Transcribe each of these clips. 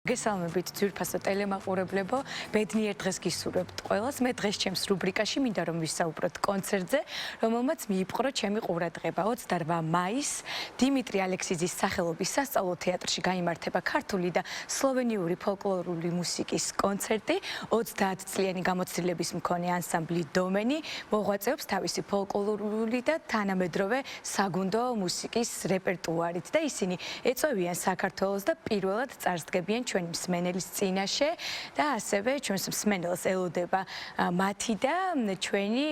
გესალმებით ძვირფასო ტელემაყურებლებო, ბედნიერ დღეს გისურვებთ ყველას. მე დღეს ჩემს რუბრიკაში მინდა რომ ვისაუბროთ კონცერტზე, რომელმაც მიიპყრო ჩემი ყურადღება. 28 მაისს დიმიტრი ალექსიძის სახელობის სასწავლო თეატრში გაიმართება ქართული და სლოვენიური ფოლკლორული მუსიკის კონცერტი. 30 წლიანი გამოცდილების მქონე ანსამბლი დომენი მოღვაწეობს თავისი ფოლკლორული და თანამედროვე საგუნდო მუსიკის რეპერტუარით და ისინი ეწევიან საქართველოს და პირველად წარსდგებიან ჩვენი მსმენელის წინაშე და ასევე ჩვენს მსმენელს ელოდება მათი და ჩვენი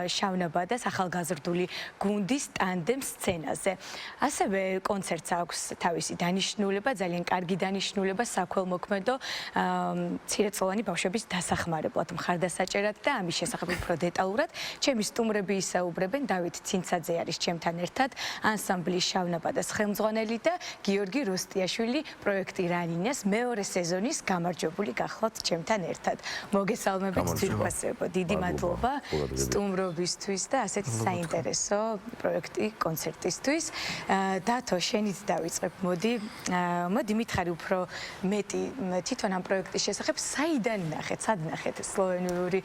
შავნაბადას ახალგაზრდული გუნდის ტანდემ სცენაზე. ასევე კონცერტს აქვს თავისი დანიშნულება, ძალიან კარგი დანიშნულება საქველმოქმედო მცირეწლოვანი ბავშვების დასახმარებლად, მხარდასაჭერად და ამის შესახებ უფრო დეტალურად ჩემი სტუმრები ისაუბრებენ. დავით ცინცაძე არის ჩემთან ერთად, ანსამბლის შავნაბადას ხელმძღვანელი და გიორგი როსტიაშვილი პროექტი რანინას მეორე სეზონის გამარჯვებული გახლავთ ჩემთან ერთად. მოგესალმებით ძვირფასებო, დიდი მადლობა სტუმრობისთვის და ასეთი საინტერესო პროექტი კონცერტისთვის. დათო, შენით დავიწყებ, მოდი მითხარი უფრო მეტი თვითონ ამ პროექტის შესახებ, საიდან ნახეთ, სად ნახეთ სლოვენიური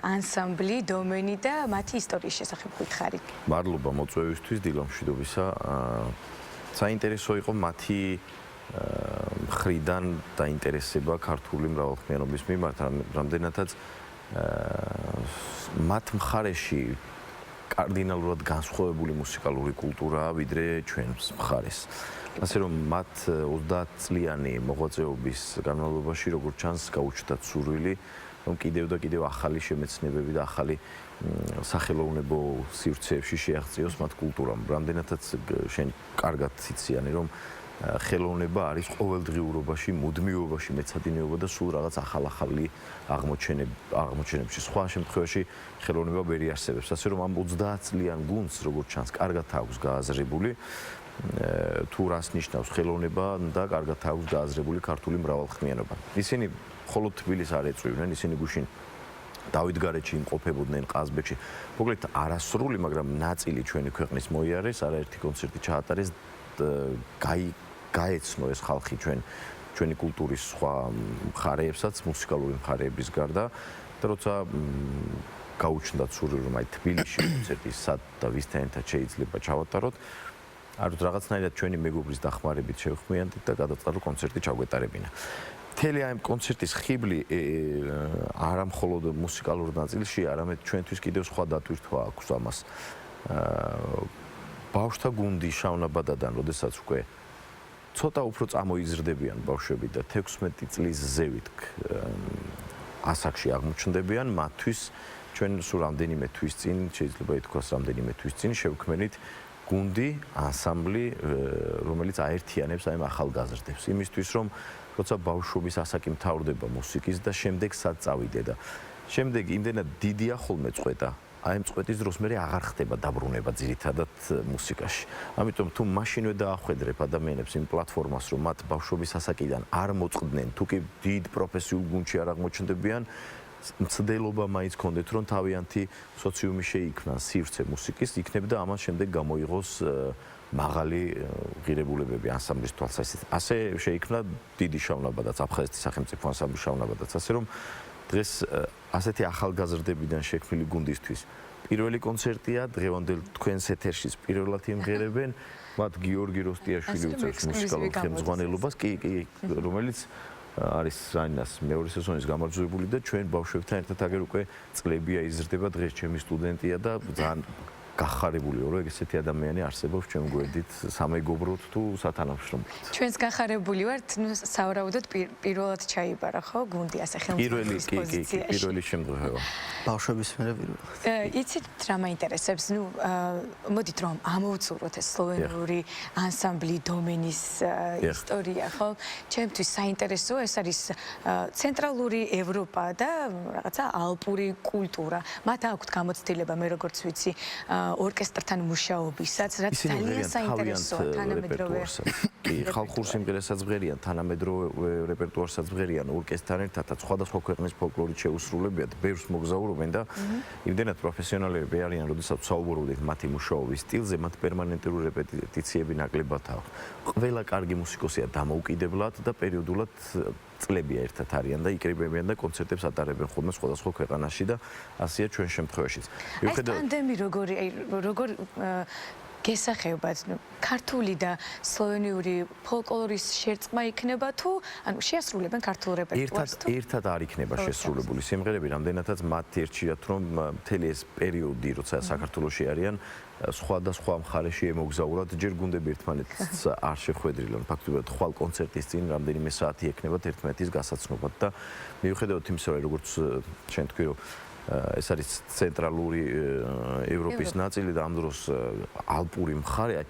ანსამბლი დომენი და მათი ისტორიის შესახებ გითხარი. მადლობა მოწვევისთვის, დილამშვიდობისა. საინტერესო იყო მათი მხრიდან დაინტერესება ქართული მრავალხმიანობის მიმართ, რამდენადაც მათ მხარეში კარდინალურად განსხვავებული მუსიკალური კულტურაა ვიდრე ჩვენს მხარეს. ასე რომ მათ 30 წლიანი მოღვაწეობის განმავლობაში, როგორც ჩანს, გაუჩნდათ სურვილი, რომ კიდევ და კიდევ ახალი შემეცნებები და ახალი სახელოვნებო სივრცეებში შეაღწიოს მათ კულტურამ. რამდენადაც შენ კარგად იციანი, რომ ხელოვნება არის ყოველდღიურობაში, მუდმივობაში მეცადინეობა და სულ რაღაც ახალ-ახალი აღმოჩენებში. სხვა შემთხვევაში ხელოვნება ვერ იარსებებს. ასე რომ ამ 30 წლიან გუნდს, როგორც ჩანს, კარგად აქვს გააზრებული თუ რას ნიშნავს ხელოვნება და კარგად აქვს გააზრებული ქართული მრავალხმიანობა. ისინი მხოლოდ თბილისს არ ეწვივნენ, ისინი გუშინ დავითგარეჯში იმყოფებოდნენ ყაზბეგში. მოკლედ არასრული, მაგრამ ნაწილი ჩვენი ქვეყნის მოიარეს, არაერთი კონცერტი ჩაატარეს, გაეცნო ეს ხალხი ჩვენი კულტურის სხვა მხარეებსაც, მუსიკალური მხარეების გარდა და როცა გაუჩნდათ სურვილი, რომ აი თბილისში კონცერტი სად და ვისთან ერთად შეიძლება ჩავატაროთ, არც რაღაცნაირად ჩვენი მეგობრის დახმარებით შევხმიანდით და გადაწყდა კონცერტი ჩაგვეტარებინა. მთელი ამ კონცერტის ხიბლი არა მხოლოდ მუსიკალურ ნაწილში, არამედ ჩვენთვის კიდევ სხვა დატვირთვა აქვს ამას. ბავშვთა გუნდი შავნაბადადან, როდესაც უკვე ცოტა უფრო წამოიზრდებიან ბავშვები და 16 წლის ზევით ასაკში აღმოჩნდებიან, მათთვის ჩვენ სულ რამდენიმე თვის წინ, შეიძლება ითქვას რამდენიმე თვის წინ შევქმნით გუნდი, ანსამბლი, რომელიც აერთიანებს აი ამ ახალგაზრდებს. იმისთვის, რომ როცა ბავშვობის ასაკი მთავრდება მუსიკის და შემდეგ სად წავიდე და შემდეგ იმდენად დიდია ხოლმე წვეტა, აი ამ წვეტის დროს მე აღარ ხდება დაბრუნება ძირითადად მუსიკაში. ამიტომ თუ მაშინვე დაახვედრებ ადამიანებს იმ პლატფორმას, რომ მათ ბავშვობის ასაკიდან არ მოწყდნენ, თუ კი დიდ პროფესიულ გუნდში არ აღმოჩნდებიან, მცდელობა მაინც ჰქონდეთ, რომ თავიანთი სოციუმი შეიქმნან სივრცე მუსიკის, იქნებ და ამას შემდეგ გამოიღოს მაღალი ღირებულებები ანსამბლის თვალსაზრისით. ასე შეიქმნა დიდი შავნაბადაც, აფხაზეთის სახელმწიფო ანსამბლის შავნაბადაც. ასე რომ დღეს ასეთი ახალგაზრდებიდან შექმნილი გუნდისთვის პირველი კონცერტია, დღევანდელ თქვენს ეთერშიც პირველად იმღერებენ, მათ გიორგი როსტიაშვილი უწევს მუსიკალურ ხელმძღვანელობას, რომელიც არის რანინას მეორე სეზონის გამარჯვებული და ჩვენ ბავშვებთან ერთად აგერ უკვე წლებია იზრდება, დღეს ჩემი სტუდენტია და ძალიან გახარებული ვარ, რომ ესეთი ადამიანი არსებობს ჩვენ გვერდით სამეგობროდ თუ სათანამშრომლოდ. ჩვენს გახარებული ვართ, სავარაუდოდ პირველად ჩაიბარა, ხო, გუნდი ასე ხელმძღვანელის პოზიციაში. პირველი შემთხვევა. ბავშვების მერე პირველად. იცით რა მაინტერესებს? მოდით რომ ამოვწუროთ ეს სლოვენიური ანსამბლი დომენის ისტორია, ხო? ჩემთვის საინტერესოა, ეს არის ცენტრალური ევროპა და რაღაცა ალპური კულტურა. მათ აქვთ გამოცდილება, მე როგორც ვიცი, ორკესტრთან მუშაობისაც, რაც ძალიან საინტერესოა თანამედროვე. კი, ხალხურ სიმღერასაც ვღერიან, თანამედროვე რეპერტუარსაც ვღერიან ორკესტრთან ერთად, სხვადასხვა ქვეყნის ფოლკლორით შეუსრულებიათ, ბევრს მოგზაურობენ და იმდენად პროფესიონალები არიან, როდესაც საუბრობდით მათი მუშაობის სტილზე, მათ პერმანენტური რეპეტიციები ნაკლებად აქვს. ყველა კარგი მუსიკოსია დამოუკიდებლად და პერიოდულად წლებია ერთად არიან და იკრიბებიან და კონცერტებს ატარებენ ხოლმე სხვადასხვა ქვეყანაში და ასეა ჩვენ შემთხვევაშიც. ეს ტანდემი როგორ გესახებათ, ქართული და სლოვენიური ფოლკლორის შერწყმა იქნება თუ ანუ შეასრულებენ ქართულ რეპერტუარს თუ ერთად არ იქნება შესრულებული სიმღერები, რამდენადაც მათ ერჩიათ რომ მთელი ეს პერიოდი, როცა საქართველოში არიან, სხვადასხვა მხარეში ემოგზაურათ, ჯერ გუნდები ერთმანეთს არ შეხვედრილან. ფაქტობრივად ხვალ კონცერტის წინ რამდენიმე საათი ექნებათ ერთმანეთის გასაცნობად და მიუხედავად იმისა, რომ როგორც შენ თქვი, რომ ეს არის ცენტრალური ევროპის ნაწილი და ამ დროს ალპური მხარე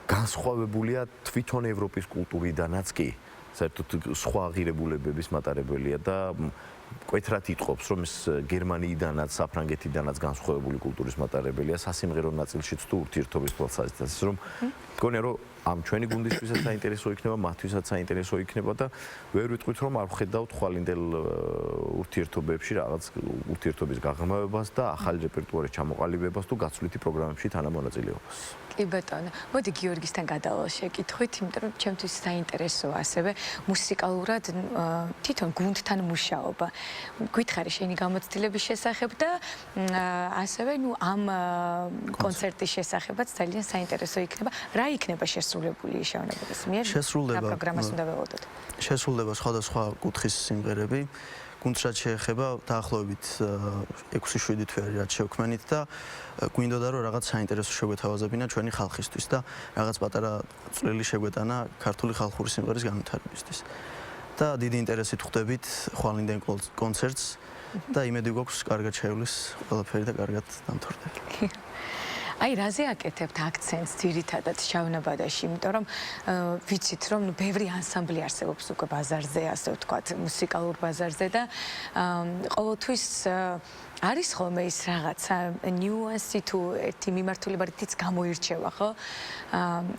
განსხვავებულია თვითონ ევროპის კულტურიდანაც კი. საერთოდ სხვა ღირებულებების მატარებელია და კვეთრად იტყობს, რომ ეს გერმანიიდანაც, საფრანგეთიდანაც განსხვავებული კულტურის მატარებელია, სასიმღერო ნაწილშიც თუ ურთიერთობის თვალსაზრისით, რომ მგონია რომ ამ ჩვენი გუნდისთვისაც საინტერესო იქნება, მათთვისაც საინტერესო იქნება და ვერ ვიტყვით რომ არ ვხედავთ ხვალინდელ ურთიერთობებში რაღაც ურთიერთობის გაღრმავებას და ახალი რეპერტუარის ჩამოყალიბებას თუ გაცვლითი პროგრამებში თანამონაწილეობას. კი ბატონო, მოდი გიორგისთან გადავალ შეკითხვით, იმიტომ რომ ჩემთვის საინტერესოა ასევე მუსიკალურად თვითონ გუნდთან მუშაობა. გითხარი შენი გამოცდილების შესახებ და ასევე ამ კონცერტის შესახებაც ძალიან საინტერესო იქნება. რა იქნება შესრულებული შავნაბადის მიერ? შესრულდება პროგრამას უნდა ველოდოთ. შესრულდება სხვადასხვა კუთხის სიმღერები. გუნდს რაც შეეხება დაახლოებით 6-7 თვე რაც შევქმენით და გვინდოდა რომ რაღაც საინტერესო შეგვეთავაზებინა ჩვენი ხალხისთვის და რაღაც პატარა წვლილი შეგვეტანა ქართული ხალხური სიმღერის განვითარებისთვის. და დიდი ინტერესით ხვდებით ხვალინდელ კონცერტს და იმედი გვაქვს კარგად შეივლის ყველაფერი და კარგად დამთავრდება. აი, რაზე აკეთებთ აქცენტს ძირითადად შავნაბადაში, იმიტომ რომ ვიცით, რომ ბევრი ანსამბლი არსებობს უკვე ბაზარზე, ასე ვთქვათ, მუსიკალურ ბაზარზე და ყოველთვის არის ხოლმე ის რაღაცა ნიუანსი თუ ერთი მიმართულება რითიც გამოირჩევა, ხო?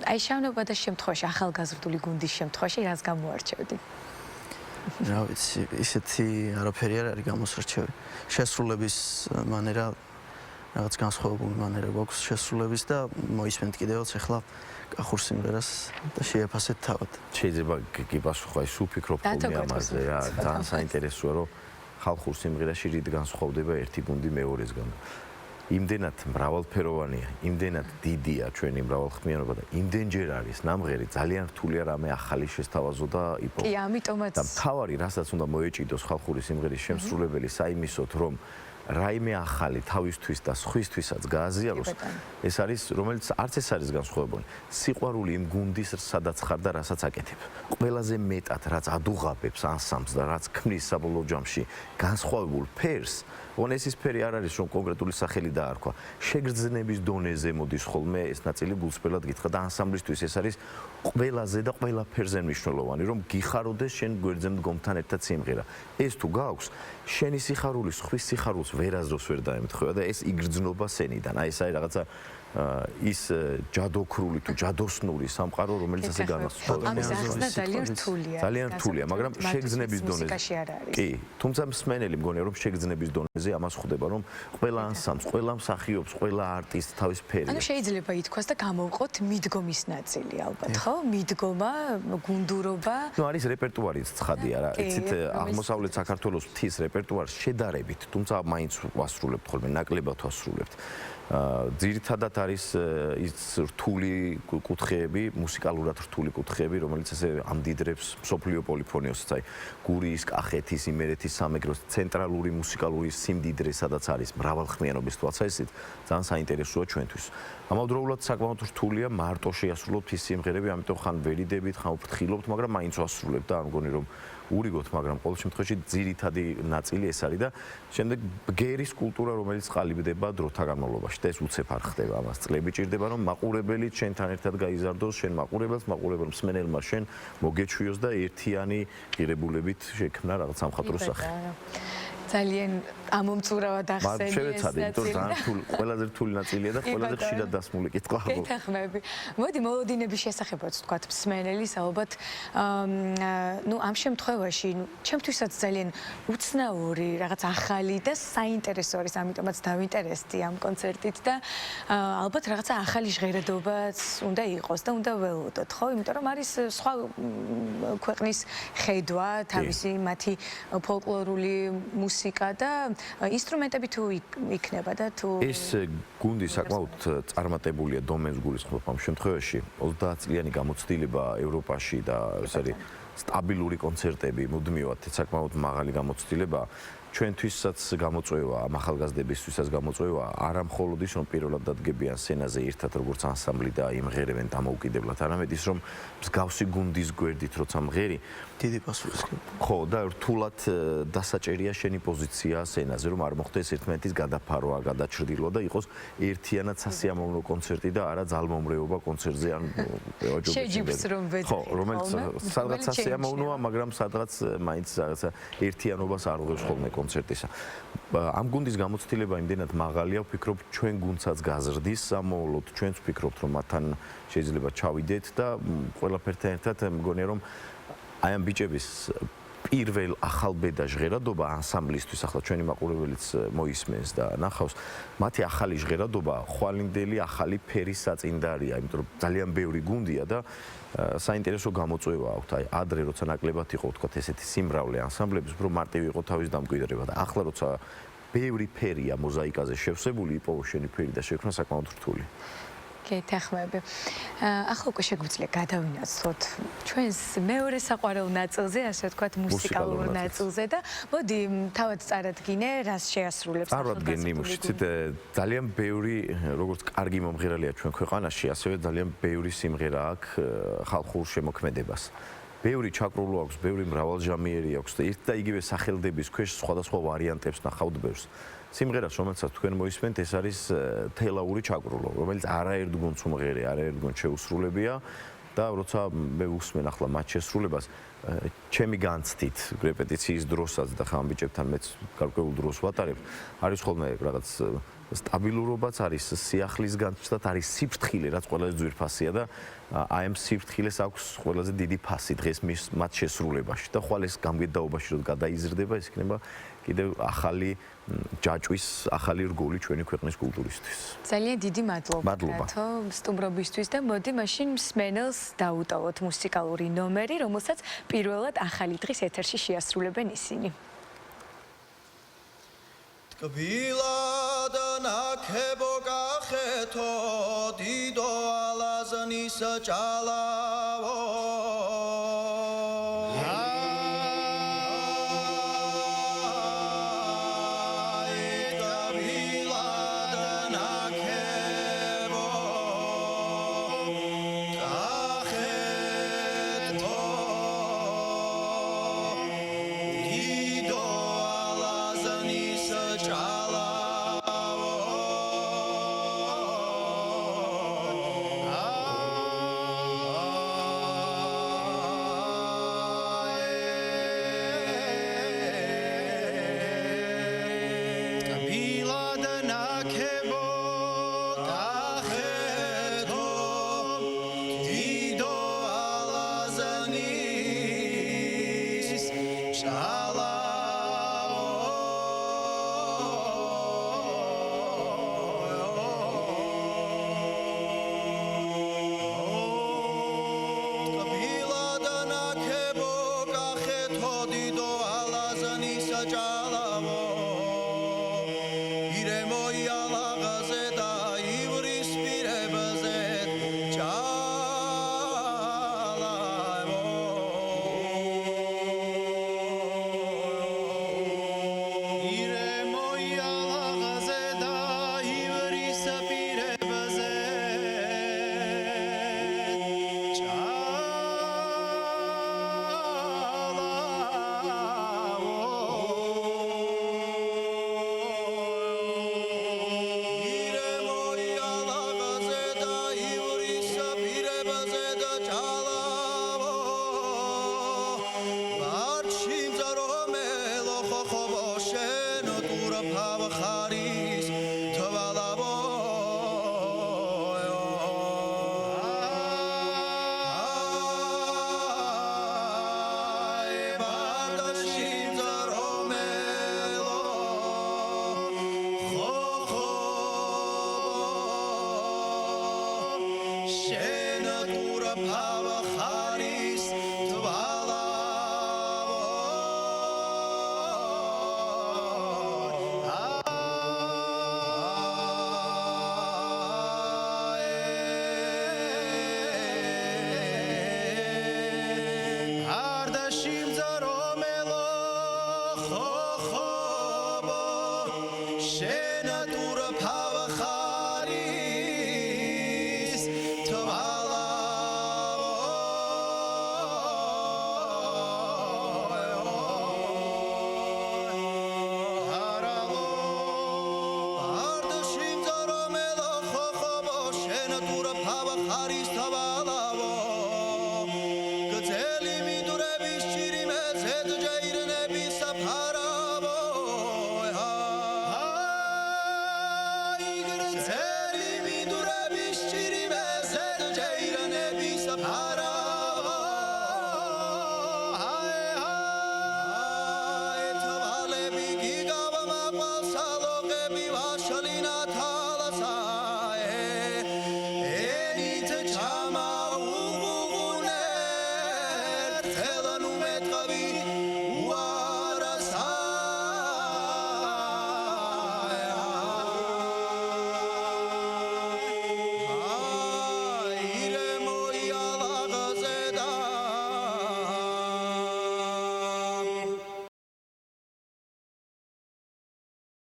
აი, შავნაბადას შემთხვევაში, ახალგაზრდული გუნდის შემთხვევაში რას გამოარჩევდი? რა ვიცი, ისეთი არაფერი არ არის გამოსარჩევი. შესრულების მანერა რაღაც განსხვავებული მანერა გვაქვს შესრულების და მოისმენთ კიდევაც ახლა კახურ სიმღერას და შეაფასეთ თავად. შეიძლება გიპასუხო აი სულ ფიქრობ ხოლმე ამაზე რა, ძალიან საინტერესოა რომ ხალხურ სიმღერაში რით განსხვავდება ერთი გუნდი მეორესგან. იმდენად მრავალფეროვანია, იმდენად დიდია ჩვენი მრავალხმიანობა და იმდენჯერ არის ნამღერი ძალიან რთულია რამე ახალი შესთავაზო და იპოვო. კი, ამიტომაც და მთავარი რასაც უნდა მოეჭიდოს ხალხური სიმღერის შემსრულებელი საიმისოდ რომ რაიმე ახალი თავისთვის და სხვისთვისაც გააზიაროს, ეს არის, რომელიც არც ეს არის განსხვავებული. სიყვარული იმ გუნდის, სადაც ხარ და რასაც აკეთებ. ყველაზე მეტად, რაც ადუღაბებს ანსამბლს და რაც ქმნის საბოლოო ჯამში განსხვავებულ ფერს, ეს ფერი არ არის, რომ კონკრეტული სახელი დაარქვა. შეგრძნების დონეზე მოდის ხოლმე ეს ნაწილი გულსπელად გითხრა და ანსამბლისთვის ეს არის ყველაზე და ყველაფერზე მნიშვნელოვანი, რომ გიხაროდეს შენ გვერდზე მდგომთან ერთად სიმღერა. ეს თუ გაქვს, შენი სიხარული სხვის სიხარულს ვერასდროს ვერ დაემთხვევა და ეს იგრძნობა სენიდან. აი ეს არის რაღაცა ის ჯადოქრული თუ ჯადოსნური სამყარო, რომელიც ასე განასხვავდება. ამის ახსნა ძალიან რთულია. ძალიან რთულია, მაგრამ შეგრძნების დონეზე. კი, თუმცა მსმენელი მგონია რომ შეგრძნების დონეზე ამას ხვდება, რომ ყველა ანსამბლს, ყველა მსახიობს, ყველა არტისტს თავის ფერია. ანუ შეიძლება ითქვას და გამოვყოთ მიდგომის ნაწილი ალბათ, ხო? მიდგომა, გუნდურობა. ნუ არის რეპერტუარიც ცხადია რა. იცით, აღმოსავლეთ საქართველოს მთის რეპერტუარს შედარებით, თუმცა მაინც ვასრულებთ ხოლმე, ნაკლებად ვასრულებთ. ძირითადად არის ის რთული კუთხეები, მუსიკალურად რთული კუთხეები, რომელიც ასე ამდიდრებს მსოფლიო პოლიფონიას, აი გურიის, კახეთის, იმერეთის სამეგროს ცენტრალური მუსიკალური სიმდიდრე, სადაც არის მრავალხმიანობის თვალსაზრისით, ძალიან საინტერესოა ჩვენთვის. ამავდროულად საკმაოდ რთულია მარტო შეასრულოთ ის სიმღერები, ამიტომ ხან ვერიდებით, ხან ვფრთხილობთ, მაგრამ მაინც ვასრულებთ და არ მგონი რომ ურიგოთ, მაგრამ ყოველ შემთხვევაში ძირითადი ნაწილი ეს არის და შემდეგ ბგერის კულტურა, რომელიც ყალიბდება დროთა განმავლობაში და ეს უცებ არ ხდება, ამას წლები ჭირდება, რომ მაყურებელი შენთან ერთად გაიზარდოს, შენ მაყურებელს, მაყურებელ მსმენელმა შენ მოგეჩვიოს და ერთიანი ღირებულებით შექმნა რაღაც სამხატვრო სახე. ძალიან ამომწურავად ახსენე შევეცადე, იმიტომ რომ ძალიან რთული, ყველაზე რთული ნაწილია და ყველაზე ხშირად დასმული კითხვა. გეთახმები. მოდი მოლოდინების შესახებაც თქვათ მსმენელის, ალბათ ამ შემთხვევაში ჩემთვისაც ძალიან უცნაური, რაღაც ახალი და საინტერესო არის, ამიტომაც დავინტერესდი ამ კონცერტით და ალბათ რაღაცა ახალი ჟღერადობაც უნდა იყოს და უნდა ველოდოთ, ხო? იმიტომ რომ არის სხვა ქვეყნის ხედვა, თავისი მათი ფოლკლორული მუსიკა და ინსტრუმენტები თუ იქნება და თუ ეს გუნდი საკმაოდ წარმატებულია დომენს გულისხმობ ამ შემთხვევაში 30 წლიანი გამოცდილება ევროპაში და ეს არის სტაბილური კონცერტები მუდმივად საკმაოდ მაღალი გამოცდილება ჩვენთვისაც გამოწვევა ამ ახალგაზრდებისთვისაც გამოწვევა არა მხოლოდ ის რომ პირველად დადგებიან სცენაზე ერთად როგორც ანსამბლი და იმღერებენ დამოუკიდებლად არამედ ის რომ მსგავსი გუნდის გვერდით როცა მღერი დიდი პასუხის ხო და რთულად დასაჭერია შენი პოზიცია სცენაზე რომ არ მოხდეს ერთმანეთის გადაფარვა, გადაჭრდილვა და იყოს ერთიანად სასიამოვნო კონცერტი და არა ძალმომრეობა კონცერტზე ან შეჯიბს რომ ვეძახით ხო რომელიც სადღაც სასიამოვნოა მაგრამ სადღაც მაინც რაღაცა ერთიანობას არ უდევს ხოლმე კონცერტისა. ამ გუნდის გამოცდილება იმდენად მაღალია, ვფიქრობ ჩვენ გუნდსაც გაზრდის სამოვლოდ, ჩვენც ვფიქრობთ რომ მათთან შეიძლება ჩავიდეთ და ყველაფერთან ერთად მგონია რომ აი ამ ბიჭების პირველ ახალბედა ჟღერადობა ანსამბლისთვის ახლა ჩვენი მაყურებელიც მოისმენს და ნახავს მათი ახალი ჟღერადობა ხვალინდელი ახალი ფერის საწინდარია იმიტომ რომ ძალიან ბევრი გუნდია და საინტერესო გამოწვევა აქვთ აი ადრე როცა ნაკლებად იყო თქვა ესეთი სიმრავლე ანსამბლების უფრო მარტივი იყო თავის დამკვიდრება და ახლა როცა ბევრი ფერია მოზაიკაზე შევსებული იპოვო შენი ფერი და შექმნა საკმაოდ რთული გეთახმები. ახლა უკვე შეგვიძლია გადავინაცვლოთ ჩვენს მეორე საყვარელ ნაწილზე, ასე ვთქვათ, მუსიკალურ ნაწილზე და მოდი თავად წარადგინე, რას შეასრულებს წარადგენ იმუშით ძალიან ბევრი როგორც კარგი მომღერალია ჩვენ ქვეყანაში, ასევე ძალიან ბევრი სიმღერა აქვს ხალხურ შემოქმედებას. ბევრი ჩაკრულო აქვს, ბევრი მრავალჟამიერი აქვს და ერთ და იგივე სახელდების ქვეშ სხვადასხვა ვარიანტებს ნახავთ ბევრს. სიმღერას რომელსაც თქვენ მოისმენთ ეს არის თელაური ჩაკრულო რომელიც არაერთ გუნდს უმღერე არაერთ გუნდს შეუსრულებია და როცა მე ვუსმენ ახლა მათ შესრულებას ჩემი განცდით რეპეტიციის დროსაც და ხან ბიჭებთან მეც გარკვეულ დროს ვატარებ არის ხოლმე რაღაც სტაბილურობაც არის სიახლის განცდაც არის სიფრთხილე რაც ყველაზე ძვირფასია და აი ამ სიფრთხილეს აქვს ყველაზე დიდი ფასი დღეს მათ შესრულებაში და ხვალ ეს გამგედაობაში რომ გადაიზრდება ეს იქნება კიდევ ახალი ჯაჭვის ახალი რგოლი ჩვენი ქვეყნის კულტურისთვის. ძალიან დიდი მადლობა. სტუმრობისთვის და მოდი მაშინ მსმენელს დაუტოვოთ მუსიკალური ნომერი, რომელსაც პირველად ახალი დღის ეთერში შეასრულებენ ისინი. კბილად ნახებო კახეთო დიდო ალაზნის ჭალავო Shah